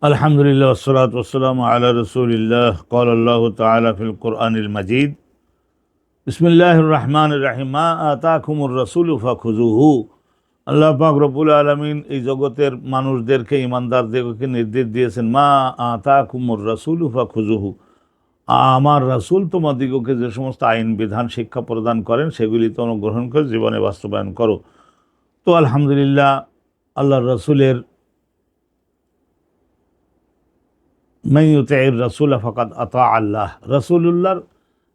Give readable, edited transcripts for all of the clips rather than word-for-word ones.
আলহামদুলিল্লাহ ওয়াসসালাতু ওয়াসসালামু আলা রাসূলিল্লাহ ক্বালা আল্লাহু তাআলা ফিল কুরআনিল মাজিদ বিসমিল্লাহির রহমানির রহিম মা আতাকুমুর রাসূলু ফাখুযুহু। আল্লাহ পাক রব্বুল আলামিন এই জগতের মানুষদেরকে, ইমানদারদেরকে নির্দেশ দিয়েছেন, মা আতাকুমুর রাসূলু ফাখুযুহু, আমার রাসূল তোমাদিগকে যে সমস্ত আইন বিধান শিক্ষা প্রদান করেন সেগুলি তোমরা গ্রহণ করে জীবনে বাস্তবায়ন করো। তো আলহামদুলিল্লাহ, আল্লাহর রাসূলের মান ইউতি'র রাসূল ফাকাদ আতা আল্লাহ, রাসূলুল্লাহর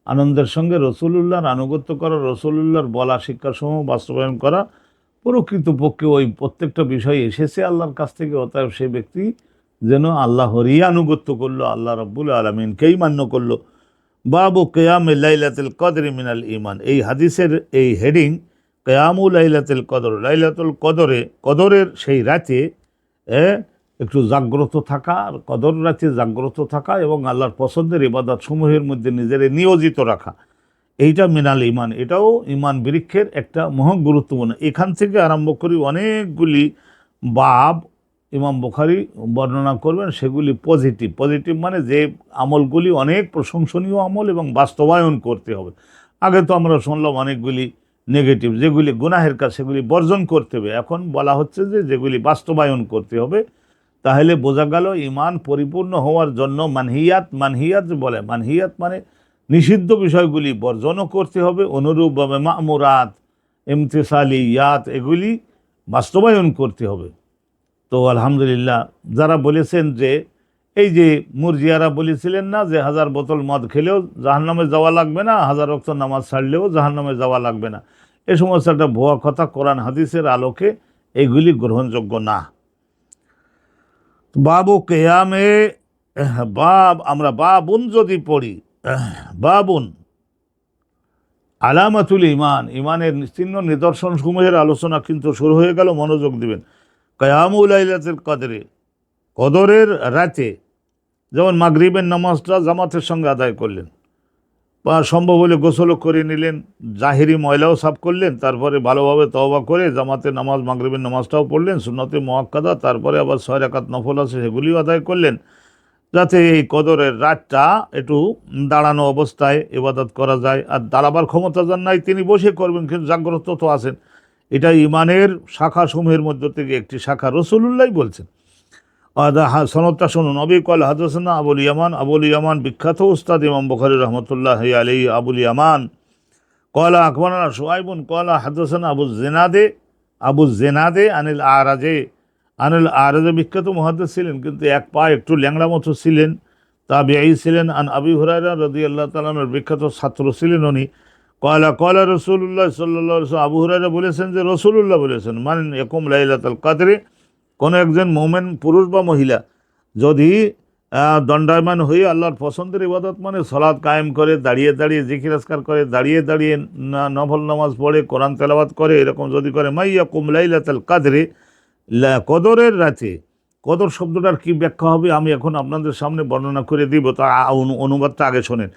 আনন্দের সঙ্গে রসুলুল্লাহর আনুগত্য করা, রসুলুল্লাহর বলা শিক্ষাসমূহ বাস্তবায়ন করা, প্রকৃতপক্ষে ওই প্রত্যেকটা বিষয় এসেছে আল্লাহর কাছ থেকে। অতএব সে ব্যক্তি যেন আল্লাহরই আনুগত্য করলো, আল্লাহ রাব্বুল আলামিনকেই মান্য করলো। বাবু কিয়ামে লাইলাতুল কদরি মিনাল ঈমান, এই হাদিসের এই হেডিং কিয়ামু লাইলাতুল কদর, লাইলাতুল কদরে, কদরের সেই রাতে একটু জাগ্রত থাকা, আর কদর রাতে জাগ্রত থাকা এবং আল্লাহর পছন্দের ইবাদত সমূহের মধ্যে নিজেরে নিয়োজিত রাখা, এইটা মিনাল ইমান, এটাও ইমান বৃক্ষের একটা মহা গুরুত্বপূর্ণ। এখান থেকে আরম্ভ করি অনেকগুলি বাব ইমাম বুখারী বর্ণনা করবেন, সেগুলি পজিটিভ। পজিটিভ মানে যে আমলগুলি অনেক প্রশংসনীয় আমল এবং বাস্তবায়ন করতে হবে। আগে তো আমরা শুনলাম অনেকগুলি নেগেটিভ, যেগুলি গুনাহের কাজ সেগুলি বর্জন করতে হবে। এখন বলা হচ্ছে যে যেগুলি বাস্তবায়ন করতে হবে। তাহলে বোঝা গেল ইমান পরিপূর্ণ হওয়ার জন্য মানহিয়াত, মানহিয়াত বলে, মানহিয়াত মানে নিষিদ্ধ বিষয়গুলি বর্জনও করতে হবে, অনুরূপভাবে মা'মুরাত, ইমতিসালিয়াত এগুলি বাস্তবায়ন করতে হবে। তো আলহামদুলিল্লাহ, যারা বলেছেন যে এই যে মুরজিয়ারা বলেছিলেন না যে 1000 বোতল মদ খেলেও জাহান্নামে যাওয়া লাগবে না, 1000 ওয়াক্ত নামাজ ছাড়লেও জাহান্নামে যাওয়া লাগবে না, এ সমস্ত একটা ভুয়া কথা। কোরআন হাদিসের আলোকে এইগুলি গ্রহণযোগ্য না। বাবু কেয়ামে, বাব, আমরা বাবুন যদি পড়ি, বাবুন আলামাতুল ইমান, ইমানের চিহ্ন নিদর্শন সমূহের আলোচনা কিন্তু শুরু হয়ে গেল, মনোযোগ দিবেন। কিয়ামু লাইলাতুল কদরে, কদরের রাতে, যেমন মাগরিবের নামাজটা জামাতের সঙ্গে আদায় করলেন, বা সম্ভব হলে গোসলও করে নিলেন, জাহিরি ময়লাও সাফ করলেন, তারপরে ভালোভাবে তওবা করে জামাতের নামাজ, মাগরিবের নামাজটাও পড়লেন, সুন্নতে মুআক্কাদা, তারপরে আবার 6 রাকাত নফল আছে সেগুলিও আদায় করলেন, যাতে এই কদরের রাতটা একটু দাঁড়ানো অবস্থায় ইবাদত করা যায়। আর দাঁড়াবার ক্ষমতা যার নাই তিনি বসে করবেন, কিন্তু জাগ্রত তো আছেন। এটা ইমানের শাখা সমূহের মধ্য থেকে একটি শাখা, রাসূলুল্লাহ বলছেন। সনদটা শুনুন। নবী কল হাদাসানা আবুল ইয়ামান, আবুল ইয়ামান বিখ্যাত উস্তাদ ইমাম বুখারী রহমতুল্লাহ আলাইহি, আবুল ইয়ামান কলা আকবরানা শুআইবুন কলা হাদাসানা আবু জেনাদে আনিল আরাজে, আনিল আরাজে বিখ্যাত মুহাদ্দিস ছিলেন, কিন্তু এক পা একটু ল্যাংড়া মতো ছিলেন, তাবিঈ ছিলেন। আন আবি হুরায়রা রাদিয়াল্লাহু তাআলা আনহুর বিখ্যাত ছাত্র ছিলেন উনি। কলা রাসূলুল্লাহ সাল্লাল্লাহু আলাইহি ওয়াসাল্লাম, আবু হুরায়রা বলেছেন যে রাসূলুল্লাহ বলেছেন, মান ইয়াকুম লাইলাতুল কদরে, কোনো একজন মোমেন পুরুষ বা মহিলা যদি দণ্ডায়মান হয়ে আল্লাহর পছন্দের ইবাদত মানে সালাত কায়েম করে, দাঁড়িয়ে দাঁড়িয়ে জিকির আজকার করে, দাঁড়িয়ে দাঁড়িয়ে নফল নামাজ পড়ে, কোরআন তেলাওয়াত করে, এরকম যদি করে, মাইয়াকুম লাইলাতুল কদরে, কদরের রাতে। কদর শব্দটার কি ব্যাখ্যা হবে আমি এখন আপনাদের সামনে বর্ণনা করে দিব, তার অনুবাদটা আগে শোনেন।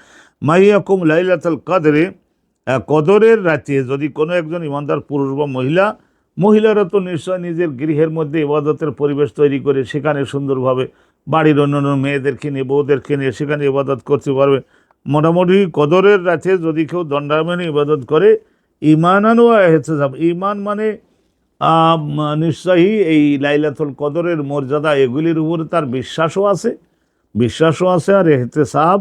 মাইয়াকুম লাইলাতুল কদরে, কদরের রাতে যদি কোনো একজন ইমানদার পুরুষ বা মহিলা, মহিলারা তো নিশ্চয় নিজের গৃহের মধ্যে ইবাদতের পরিবেশ তৈরি করে সেখানে সুন্দরভাবে বাড়ির অন্যান্য মেয়েদেরকে নিয়ে, বউদেরকে নিয়ে সেখানে ইবাদত করতে পারবে। মোটামুটি কদরের রাতে যদি কেউ দণ্ডায়মানে ইবাদত করে, ঈমানান ওয়া ইহতিসাব, ঈমান মানে নিশ্চয়ই এই লাইলাতুল কদরের মর্যাদা এগুলির উপরে তার বিশ্বাসও আছে, আর ইহতিসাব,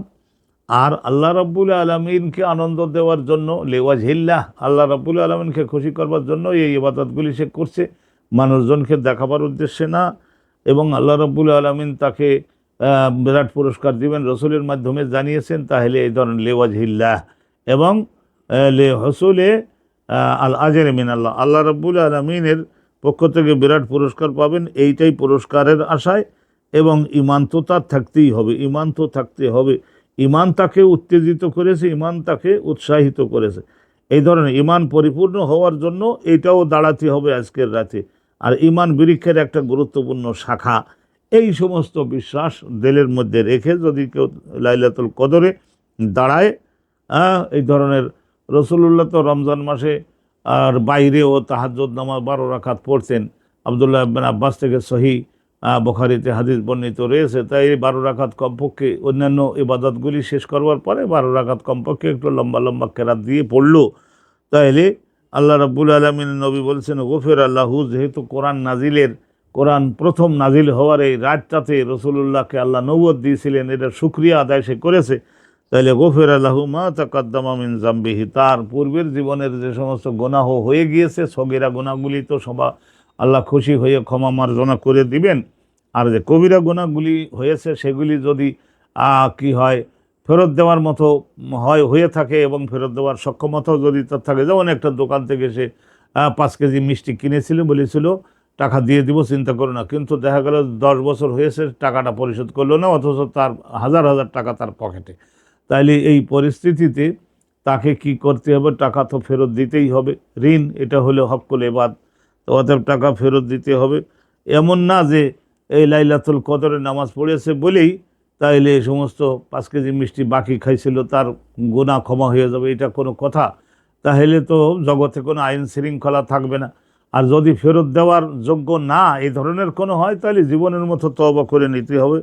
আর আল্লাহ রাব্বুল আলামিনকে আনন্দ দেওয়ার জন্য, লিওয়াজহিল্লাহ, আল্লাহ রাব্বুল আলামিনকে খুশি করবার জন্য এই ইবাদতগুলি সে করছে, মানুষজনকে দেখাবার উদ্দেশ্যে না। এবং আল্লাহ রাব্বুল আলামিন তাকে বিরাট পুরস্কার দিবেন, রসুলের মাধ্যমে জানিয়েছেন। তাহলে এই ধরনের লিওয়াজহিল্লাহ এবং লে হসুলে আল আজরে মিনাল্লাহ, আল্লাহ রাব্বুল আলামিনের পক্ষ থেকে বিরাট পুরস্কার পাবেন, এইটাই পুরস্কারের আশায়। এবং ঈমান তো তার থাকতেই হবে, ঈমান তো থাকতে হবে। ঈমান তাকে উত্তেজিত করেছে, ঈমান তাকে উৎসাহিত করেছে। এই ধরনের ঈমান পরিপূর্ণ হওয়ার জন্য এইটাও দাঁড়াতে হবে আজকের রাতে। আর ঈমান বৃক্ষের একটা গুরুত্বপূর্ণ শাখা। এই সমস্ত বিশ্বাস দিলের মধ্যে রেখে যদি কেউ লাইলাতুল কদরে দাঁড়ায়, এই ধরনের, রাসূলুল্লাহ তো রমজান মাসে আর বাইরেও তাহাজ্জুদ নামাজ 12 রাকাত পড়তেন। আব্দুল্লাহ ইবনে আব্বাস থেকে সহি বুখারীতে হাদিস বর্ণিত রয়েছে। তাই এই 12 রাকাত কমপক্ষে অন্যান্য ইবাদতগুলি শেষ করবার পরে 12 রাকাত কমপক্ষে একটু লম্বা লম্বা কেরাত দিয়ে পড়লো, তাইলে আল্লাহ রাব্বুল আলামিনের নবী বলছেন গফিরা লাহু, যেহেতু কোরআন প্রথম নাজিল হওয়ার এই রাতটাতে রসুলুল্লাহকে আল্লাহ নবুয়ত দিয়েছিলেন, এটা শুকরিয়া আদায় সে করেছে, তাইলে গফিরা লাহু মা তাকাদ্দামা মিন জামবিহি, তার পূর্বের জীবনের যে সমস্ত গুনাহ হয়ে গিয়েছে, সগীরা গুনাহগুলি তো সবা আল্লাহ খুশি হয়ে ক্ষমা মার্জনা করে দিবেন। আর যে কবিরা গুনাহগুলি হয়েছে সেগুলি যদি কি হয় ফেরত দেওয়ার মতো হয়ে থাকে এবং ফেরত দেওয়ার সক্ষমতাও যদি তার থাকে, যেমন একটা দোকান থেকে সে 5 কেজি মিষ্টি কিনেছিল, বলেছিল টাকা দিয়ে দিব, চিন্তা করো না, কিন্তু দেখা গেল 10 বছর হয়েছে টাকাটা পরিশোধ করলো না, অথচ তার হাজার হাজার টাকা তার পকেটে। তাইলে এই পরিস্থিতিতে তাকে কি করতে হবে? টাকা তো ফেরত দিতেই হবে, ঋণ এটা হলো হক্কুল ইবাদ, তো অতএব টাকা ফেরত দিতে হবে। এমন না যে এই লাইলাতুল কদরে নামাজ পড়েছে বলেই তাইলে এই সমস্ত 5 কেজি মিষ্টি বাকি খাইছিল তার গুনাহ ক্ষমা হয়ে যাবে, এটা কোনো কথা? তাহলে তো জগতে কোনো আইন শৃঙ্খলা থাকবে না। আর যদি ফেরত দেওয়ার যোগ্য না এই ধরনের কোনো হয়, তাহলে জীবনের মতো তওবা করে নিতে হবে।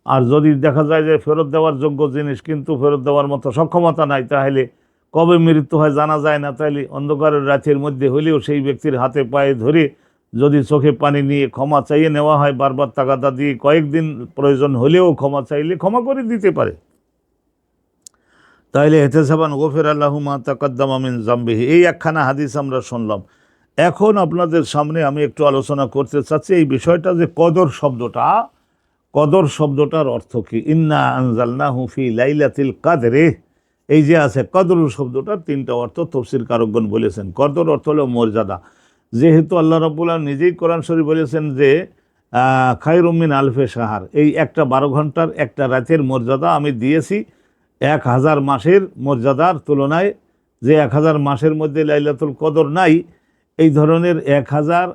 আর যদি দেখা যায় যে ফেরত দেওয়ার যোগ্য জিনিস কিন্তু ফেরত দেওয়ার মতো সক্ষমতা নাই, তাহলে কবে মৃত্যু হয় জানা যায় না, তাইলে অন্ধকারের রাতের মধ্যে হলেও সেই ব্যক্তির হাতে পায়ে ধরে যদি চোখে পানি নিয়ে ক্ষমা চাইয়ে নেওয়া হয়, বারবার তাগাদা দিয়ে কয়েকদিন প্রয়োজন হলেও ক্ষমা চাইলে ক্ষমা করে দিতে পারে। তাইলে এহতেসাবান গফিরা লাহু মা তাকাদ্দামা মিন জামবিহি, এই একখানা হাদিস আমরা শুনলাম। এখন আপনাদের সামনে আমি একটু আলোচনা করতে চাচ্ছি এই বিষয়টা যে কদর শব্দটার অর্থ কি। ইন্না আনজালনাহু ফি লাইলাতিল কাদরে, এই যে আছে কদর শব্দটার 3টা অর্থ তফসির কারকগণ বলেছেন। কদর অর্থ হলো মর্যাদা, যেহেতু আল্লাহ রাব্বুল আলামিন নিজেই কোরআন শরীফ বলেছেন যে খায়রুম মিন আলফে শাহর, এই একটা 12 ঘন্টার একটা রাতের মর্যাদা আমি দিয়েছি 1000 মাসের মর্যাদার তুলনায়। যে 1000 মাসের মধ্যে লাইলাতুল কদর নাই, এই ধরনের 1000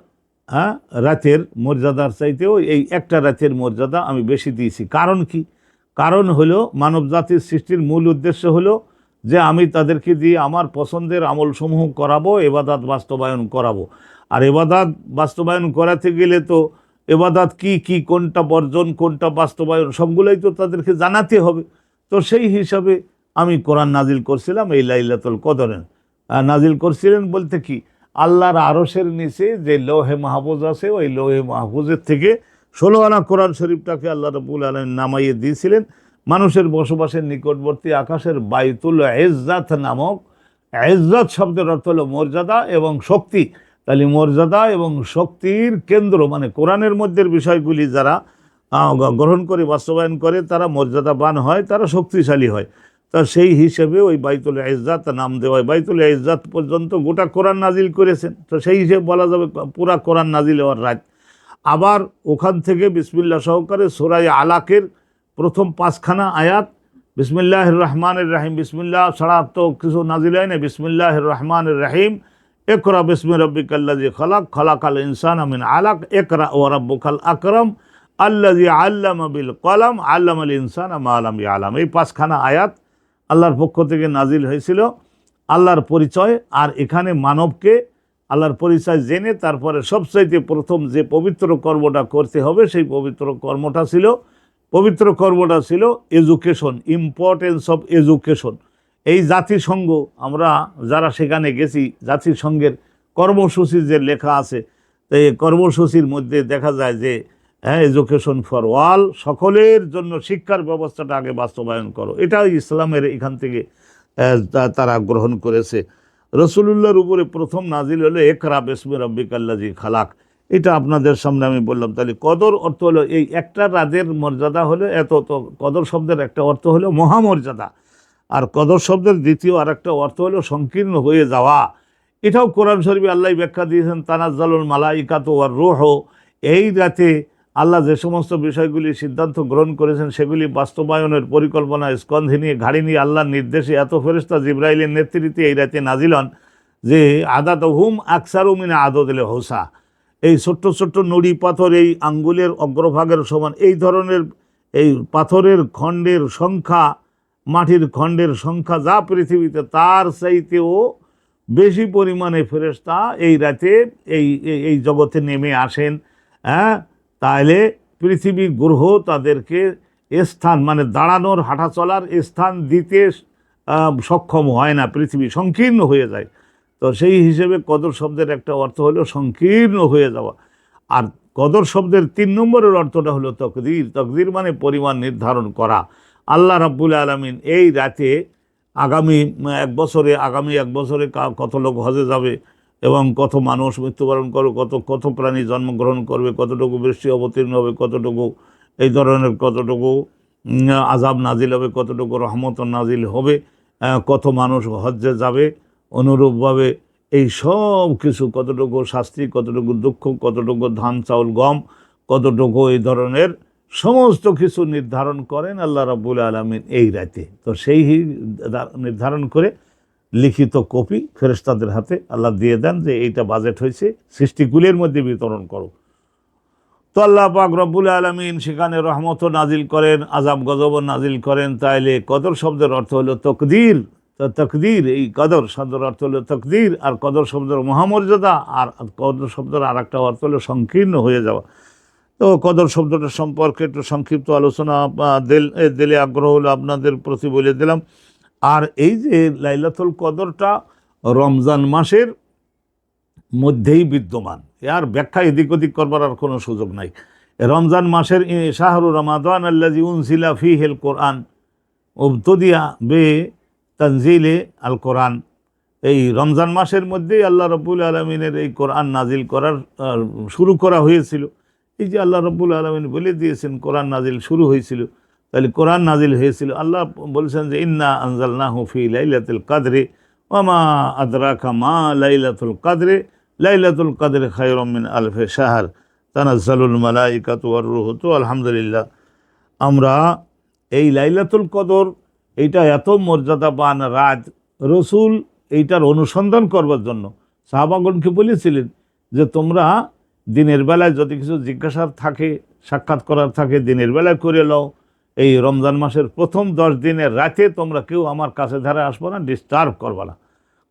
রাতের মর্যাদার চাইতেও এই একটা রাতের মর্যাদা আমি বেশি দিয়েছি। কারণ কি? কারণ হলো মানব জাতির সৃষ্টির মূল উদ্দেশ্য হলো যে আমি তাদেরকে দিয়ে আমার পছন্দের আমলসমূহ করাবো, এবাদাত বাস্তবায়ন করাবো। আর এবাদাত বাস্তবায়ন করাতে গেলে তো এবাদাত কি কোনটা বর্জন কোনটা বাস্তবায়ন সবগুলোই তো তাদেরকে জানাতে হবে। তো সেই হিসাবে আমি কোরআন নাজিল করছিলাম এই লাইলাতুল কদরে। নাজিল করছিলেন বলতে কি, আল্লাহর আরশের নিচে যে লৌহে মাহফুজ আছে, ওই লৌহে মাহফুজের থেকে 16 আনা কোরআন শরীফটাকে আল্লাহ রাব্বুল আলামিন নামাইয়ে দিয়েছিলেন মানুষের বসবাসের নিকটবর্তী আকাশের বাইতুল ইজ্জাত নামক। ইজ্জাত শব্দের অর্থ হলো মর্যাদা এবং শক্তি। তাহলে মর্যাদা এবং শক্তির কেন্দ্র মানে কোরআনের মধ্যে বিষয়গুলি যারা গ্রহণ করে বাস্তবায়ন করে তারা মর্যাদাবান হয়, তারা শক্তিশালী হয়। তা সেই হিসেবে ওই বাইতুল ইজ্জাত নাম দেওয়া হয়। বাইতুল ইজ্জাত পর্যন্ত গোটা কোরআন নাজিল করেছেন, তো সেই হিসেবে বলা যাবে পুরা কোরআন নাজিল হওয়ার রাত। আবার ওখান থেকে বিসমিল্লাহ সহকারে সূরা আলাকের প্রথম 5খানা আয়াত, বিসমিল্লাহির রহমানির রহিম, বিসমিল্লাহ ছাড়া তো কিছু নাজিল হয় না, বিসমিল্লাহির রহমানির রহিম, ইকরা বিসমি রাব্বিকাল্লাযী খালাক, খালাকাল ইনসানা মিন আলাক, ইকরা ওয়া রাব্বুকাল আকরাম আল্লাযী আল্লামা বিল কলম আল্লামাল ইনসানা মা লাম ইয়ালাম। এই 5খানা আয়াত আল্লাহর পক্ষ থেকে নাজিল হয়েছিল আল্লাহর পরিচয়। আর এখানে মানবকে আল্লাহর পরিচয় জেনে তারপরে সবচাইতে প্রথম যে পবিত্র কর্মটা করতে হবে সেই পবিত্র কর্মটা ছিল এডুকেশন, ইম্পর্টেন্স অফ এডুকেশন। এই জাতিসংঘ আমরা যারা সেখানে গেছি, জাতিসংঘের কর্মসূচি যে লেখা আছে, তো এই কর্মসূচির মধ্যে দেখা যায় যে এডুকেশন ফর অল, সকলের জন্য শিক্ষার ব্যবস্থাটা আগে বাস্তবায়ন করো। এটাই ইসলামের এখান থেকে তারা গ্রহণ করেছে। রসুলুল্লাহর উপরে প্রথম নাজিল হলো ইকরা বিসমি রাব্বিকাল্লাযী খালাক। এটা আপনাদের সামনে আমি বললাম। তাহলে কদর অর্থ হলো এই একটা রাতের মর্যাদা হলো এত। তো কদর শব্দের একটা অর্থ হলো মহামর্যাদা, আর কদর শব্দের দ্বিতীয় আর একটা অর্থ হলো সংকীর্ণ হয়ে যাওয়া। এটাও কোরআন শরীফে আল্লাহ ব্যাখ্যা দিয়েছেন, তানাজ্জালুল মালাইকাতু ওয়ার রূহ। এই রাতে আল্লাহ যে সমস্ত বিষয়গুলি সিদ্ধান্ত গ্রহণ করেছেন সেগুলি বাস্তবায়নের পরিকল্পনা স্কন্ধে নিয়ে ঘাড়ি নিয়ে আল্লাহর নির্দেশে এত ফেরেশতা জিবরাইলের নেতৃত্বে এই রাতে নাজিল হন যে আদাতুহুম আকসারু মিন আদাদিল হোসা, এই ছোট্ট ছোট্ট নুড়ি পাথর এই আঙ্গুলের অগ্রভাগের সমান এই ধরনের এই পাথরের খণ্ডের সংখ্যা, মাটির খণ্ডের সংখ্যা যা পৃথিবীতে তার চাইতেও বেশি পরিমাণে ফেরেশতা এই রাতে এই জগতে নেমে আসেন। তাহলে পৃথিবী গ্রহ তাদেরকে স্থান মানে দাঁড়ানোর হাঁটা চলার স্থান দিতে সক্ষম হয় না, পৃথিবী সংকীর্ণ হয়ে যায়। তো সেই হিসেবে কদর শব্দের একটা অর্থ হলো সংকীর্ণ হয়ে যাওয়া। আর কদর শব্দের 3 নম্বরের অর্থটা হলো তকদির। তকদির মানে পরিমাণ নির্ধারণ করা। আল্লাহ রাব্বুল আলামিন এই রাতে আগামী এক বছরে কত লোক হজে যাবে এবং কত মানুষ মৃত্যুবরণ করবে, কত প্রাণী জন্মগ্রহণ করবে, কতটুকু বৃষ্টি অবতীর্ণ হবে, কতটুকু এই ধরনের কতটুকু আযাব নাজিল হবে, কতটুকু রহমত নাজিল হবে, কত মানুষ হজ্জে যাবে, অনুরূপভাবে এই সব কিছু কতটুকু শাস্তি, কতটুকু দুঃখ, কতটুকু ধান চাউল গম, কতটুকু এই ধরনের সমস্ত কিছু নির্ধারণ করেন আল্লাহ রাব্বুল আলামিন এই রাতে। তো সেই নির্ধারণ করে লিখিত কপি ফেরেশতাদের হাতে আল্লাহ দিয়ে দেন যে এইটা বাজেট হয়েছে, সৃষ্টিকুলের মধ্যে বিতরণ করো। তো আল্লাহ পাক রব্বুল আলামিন সেখানে রহমতও নাজিল করেন, আযাব গজবও নাজিল করেন। তাইলে কদর শব্দের অর্থ হলো তকদির। তো তকদির, এই কদর শব্দের অর্থ হলো তকদির, আর কদর শব্দের মহামর্যাদা, আর কদর শব্দের আর একটা অর্থ হলো সংকীর্ণ হয়ে যাওয়া। তো কদর শব্দটা সম্পর্কে একটু সংক্ষিপ্ত আলোচনা দিলে আগ্রহ হলো আপনাদের প্রতি বলে দিলাম। আর এই যে লাইলাতুল কদরটা রমজান মাসের মধ্যেই বিদ্যমান, আর ব্যাখ্যা এদিক ওদিক করবার আর কোনো সুযোগ নাই। রমজান মাসের শাহরু রমাদান আল্লাযী উনজিলা ফীহিল কোরআন উবতুদিয়া বে তানজিলে আল কোরআন, এই রমজান মাসের মধ্যেই আল্লাহ রাব্বুল আলামিনের এই কোরআন নাজিল করার শুরু করা হয়েছিল। এই যে আল্লাহ রাব্বুল আলামিন বলে দিয়েছেন কোরআন নাজিল শুরু হয়েছিল, তাহলে কোরআন নাজিল হয়েছিল। আল্লাহ বলছেন যে ইন্না আনজালনাহু ফি লাইলাতুল কদরি ওয়া মা আদরাকা মা লাইলাতুল কদরি লাইলাতুল কদরি খায়রুম মিন আলফি শাহর তানাজ্জালুল মালাইকাতু ওয়ার রূহু। তো আলহামদুলিল্লাহ, আমরা এই লাইলাতুল কদর এইটা এত মর্যাদাবান রাত, রসুল এইটার অনুসন্ধান করবার জন্য সাহাবাগণকে বলেছিলেন যে তোমরা দিনের বেলায় যদি কিছু জিজ্ঞাসার থাকে, সাক্ষাৎ করার থাকে, দিনের বেলায় করে লও। এই রমজান মাসের প্রথম 10 দিনের রাতে তোমরা কেউ আমার কাছে ধারে আসবো না, ডিস্টার্ব করবা না,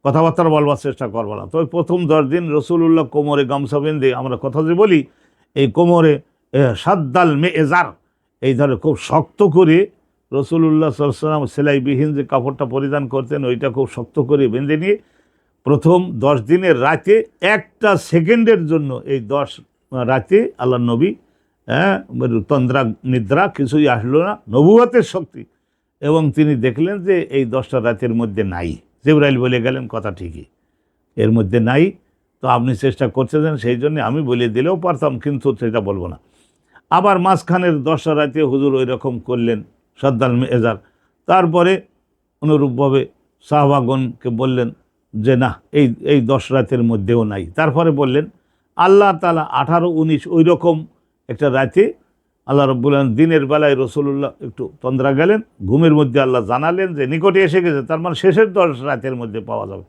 কথাবার্তা বলবার চেষ্টা করবা না। তো প্রথম 10 দিন রসুল্লাহ কোমরে গামছা বেঁধে, আমরা কথা যে বলি, এই কোমরে সাদ্দাল মেজার, এই ধরে খুব শক্ত করে রসুল্লাহ সাল্লাল্লাহু আলাইহি ওয়াসাল্লাম সেলাইবিহীন যে কাপড়টা পরিধান করতেন ওইটা খুব শক্ত করে বেঁধে নিয়ে প্রথম 10 দিনের রাতে একটা সেকেন্ডের জন্য, এই 10 রাতে আল্লাহ নবী তন্দ্রা নিদ্রা কিছুই আসলো না, নবুয়তের শক্তি, এবং তিনি দেখলেন যে এই 10টা রাতের মধ্যে নাই। জিবরাইল বলে গেলেন কথা ঠিকই, এর মধ্যে নাই। তো আপনি চেষ্টা করছেন, সেই জন্য আমি বলে দিলেও পারতাম, কিন্তু সেটা বলবো না। আবার মাঝখানের 10টা রাতে হুজুর ওই রকম করলেন সাদ্দাল মেজার। তারপরে অনুরূপভাবে সাহাবাগণকে বললেন যে না, এই 10 রাতের মধ্যেও নাই। তারপরে বললেন আল্লাহ তাআলা 18, 19 ওই রকম একটা রাতে আল্লাহ রাব্বুল আলামিন দিনের বেলায় রসুল্লাহ একটু তন্দ্রা গেলেন, ঘুমের মধ্যে আল্লাহ জানালেন যে নিকটে এসে গেছে, তার মানে শেষের 10 রাতের মধ্যে পাওয়া যাবে।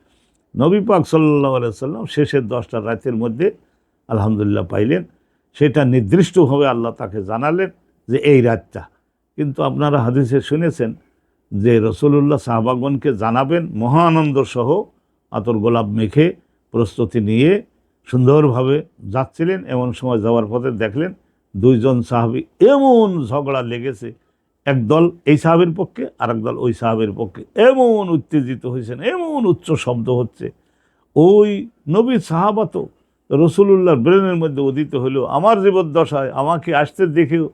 নবী পাক সাল্লাল্লাহু আলাইহি ওয়াসাল্লাম শেষের 10টা রাতের মধ্যে আলহামদুলিল্লাহ পাইলেন। সেটা নির্দিষ্টভাবে আল্লাহ তাকে জানালেন যে এই রাতটা। কিন্তু আপনারা হাদিসে শুনেছেন যে রসুল্লাহ সাহাবাগণকে জানাবেন মহানন্দ সহ আতর গোলাপ মেখে প্রস্তুতি নিয়ে সুন্দরভাবে যাচ্ছিলেন। এমন সময় যাওয়ার পথে দেখলেন 2 জন সাহাবী এমন ঝগড়া লেগেছে, একদল এই সাহাবের পক্ষে আর একদল ওই সাহাবের পক্ষে, এমন উত্তেজিত হয়েছেন, এমন উচ্চ শব্দ হচ্ছে। ওই নবীর সাহাবা তো রসুলুল্লাহর ব্রেনের মধ্যে উদিত হলো, আমার জীবদ্দশায় আমাকে আসতে দেখেও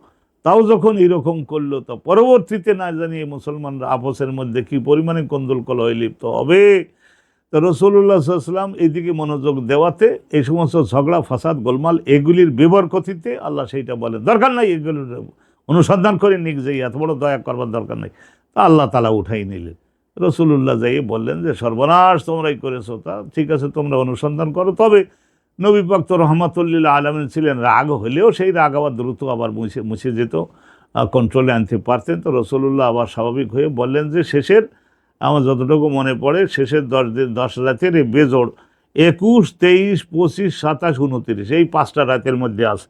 তাও যখন এরকম করলো, তো পরবর্তীতে না জানিয়ে মুসলমানরা আপসের মধ্যে কি পরিমাণে কন্দল কলহে লিপ্ত হবে। তো রসুল্লাহ সাল্লাল্লাহু আলাইহি ওয়াসাল্লাম এইদিকে মনোযোগ দেওয়াতে এই সমস্ত ঝগড়া ফাসাদ গোলমাল এগুলির বিবরকথিতে আল্লাহ সেইটা বলেন দরকার নাই, এগুলোর অনুসন্ধান করে নিক, যে এত বড় দয়া করবার দরকার নেই। তা আল্লাহ তাআলা উঠাই নিলেন। রসুল্লাহ যাই বললেন যে সর্বনাশ তোমরাই করেছো, তা ঠিক আছে তোমরা অনুসন্ধান করো। তবে নবী পাক তো রহমাতুল্লিল আলামিন ছিলেন, রাগ হলেও সেই রাগ আবার দ্রুত আবার মুছে যেত, কন্ট্রোলে আনতে পারতেন। তো রসুল্লাহ আবার স্বাভাবিক হয়ে বললেন যে শেষের, আমার যতটুকু মনে পড়ে, শেষের 10 রাতের বেজোড় 21, 23, 25, 27, 29 এই 5টা রাতের মধ্যে আছে।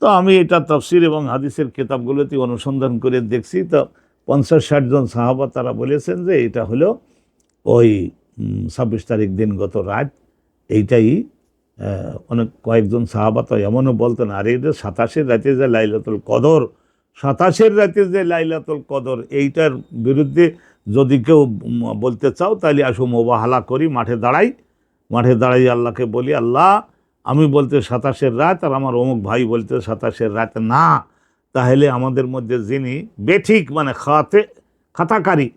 তো আমি এটা তাফসির এবং হাদিসের কিতাবগুলোতে অনুসন্ধান করে দেখছি। তো 50-60 জন সাহাবা তারা বলেছেন যে এটা হলো ওই 26 তারিখ দিনগত রাত, এইটাই অনেক কয়েকজন সাহাবা তো এমনও বলতেন, আরে যে 27-এর রাতে যে লাইলাতুল কদর, 27-এর রাতে যে লাইলাতুল কদর, এইটার বিরুদ্ধে যদি কেউ বলতে চাও তাহলে আসো মোবাহালা করি, মাঠে দাঁড়াই, মাঠে দাঁড়াই আল্লাহকে বলি, আল্লাহ আমি বলতে 27-এর রাত আর আমার অমুক ভাই বলতে 27-এর রাত না, তাহলে আমাদের মধ্যে যিনি বেঠিক মানে খাতাকারী,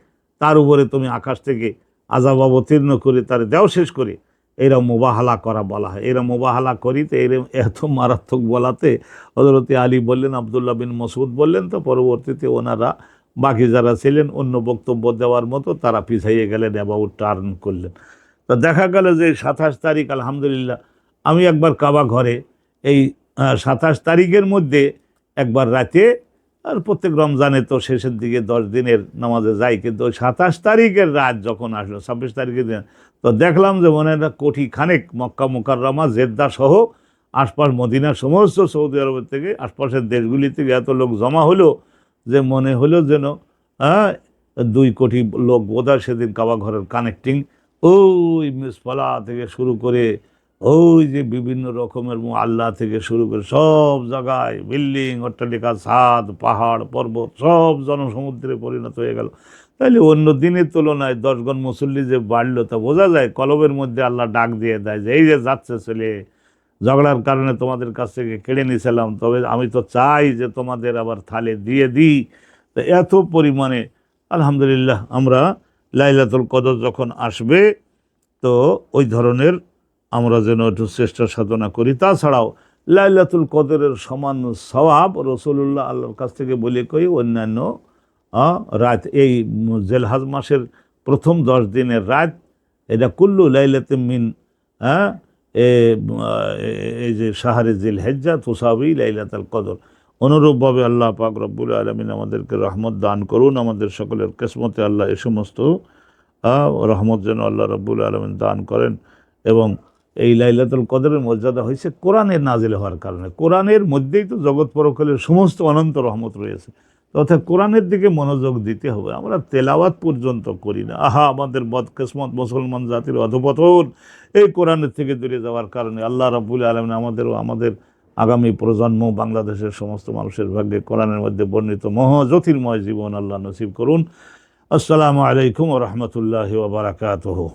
তার উপরে তুমি আকাশ থেকে আযাব অবতীর্ণ করে তার দেও শেষ করে, এরা মোবাহালা করা বলা হয়। এরা মোবাহালা করিতে এত মারাত্মক বলাতে হযরতে আলী বললেন, আব্দুল্লাহ বিন মসউদ বললেন, তো পরবর্তীতে ওনারা বাকি যারা ছিলেন অন্য বক্তব্য দেওয়ার মতো তারা পিছাইয়ে গেলেন, অ্যাবাউট টার্ন করলেন। তো দেখা গেল যে 27 তারিখ আলহামদুলিল্লাহ আমি একবার কাবা ঘরে এই 27 তারিখের মধ্যে একবার রাতে, আর প্রত্যেক রমজানে তো শেষের দিকে 10 দিনের নামাজে যাই, কিন্তু ওই 27 তারিখের রাত যখন আসলো, 26 তারিখের দিন, তো দেখলাম যে মনে একটা কোটি খানেক মক্কা মুকাররমা জেদ্দা সহ আশপাশ মদিনা সমস্ত সৌদি আরবের থেকে আশপাশের দেশগুলি থেকে এত লোক জমা হলো যে মনে হলো যেন 2 কোটি লোক বোধহয় সেদিন কাবা ঘরের কানেক্টিং, ওই মিসফালা থেকে শুরু করে ওই যে বিভিন্ন রকমের আল্লাহ থেকে শুরু করে সব জায়গায় বিল্ডিং, অট্টালিকা, ছাদ, পাহাড়, পর্বত সব জনসমুদ্রে পরিণত হয়ে গেল। তাইলে অন্য দিনের তুলনায় 10 গণ মুসল্লি যে বাড়লো, তা বোঝা যায় কলবের মধ্যে আল্লাহ ডাক দিয়ে দেয় যে এই যে যাচ্ছে ছেলে, ঝগড়ার কারণে তোমাদের কাছ থেকে কেড়ে নিয়েছিলাম, তবে আমি তো চাই যে তোমাদের আবার থালে দিয়ে দিই। তো এত পরিমাণে আলহামদুলিল্লাহ আমরা লাইলাতুল কদর যখন আসবে তো ওই ধরনের আমরা যেন একটু চেষ্টা সাধনা করি। তাছাড়াও লাইলাতুল কদরের সমান সওয়াব রাসূলুল্লাহ আল্লাহর কাছ থেকে বলে কই অন্যান্য রাত, এই জিলহজ মাসের প্রথম 10 দিনের রাত, এটা কুল্লু লাইলাতিন মিন এই যে শাহরে জিলহিজ্জা তুসাবি লাইলাতুল কদর। অনুরূপভাবে আল্লাহ পাক রব্বুল আলামিন আমাদেরকে রহমত দান করুন, আমাদের সকলের কিসমতে আল্লাহ এ সমস্ত রহমত যেন আল্লাহ রব্বুল আলামিন দান করেন। এবং এই লাইলাতুল কদরের মর্যাদা হয়েছে কোরআনের নাজিল হওয়ার কারণে। কোরআনের মধ্যেই তো জগৎ পরকালের সমস্ত অনন্ত রহমত রয়েছে, তথা কোরআনের দিকে মনোযোগ দিতে হবে। আমরা তেলাওয়াত পর্যন্ত করি না। আহা আমাদের বদকিসমত মুসলমান জাতির অধপতন এই কোরআনের থেকে দূরে যাওয়ার কারণে। আল্লাহ রাব্বুল আলামিন আমাদেরও আমাদের আগামী প্রজন্ম বাংলাদেশের সমস্ত মানুষের ভাগ্যে কোরআনের মধ্যে বর্ণিত জ্যোতির্ময় জীবন আল্লাহ নসিব করুন। আসসালামু আলাইকুম ওয়া রাহমাতুল্লাহি ওয়া বারাকাতুহু।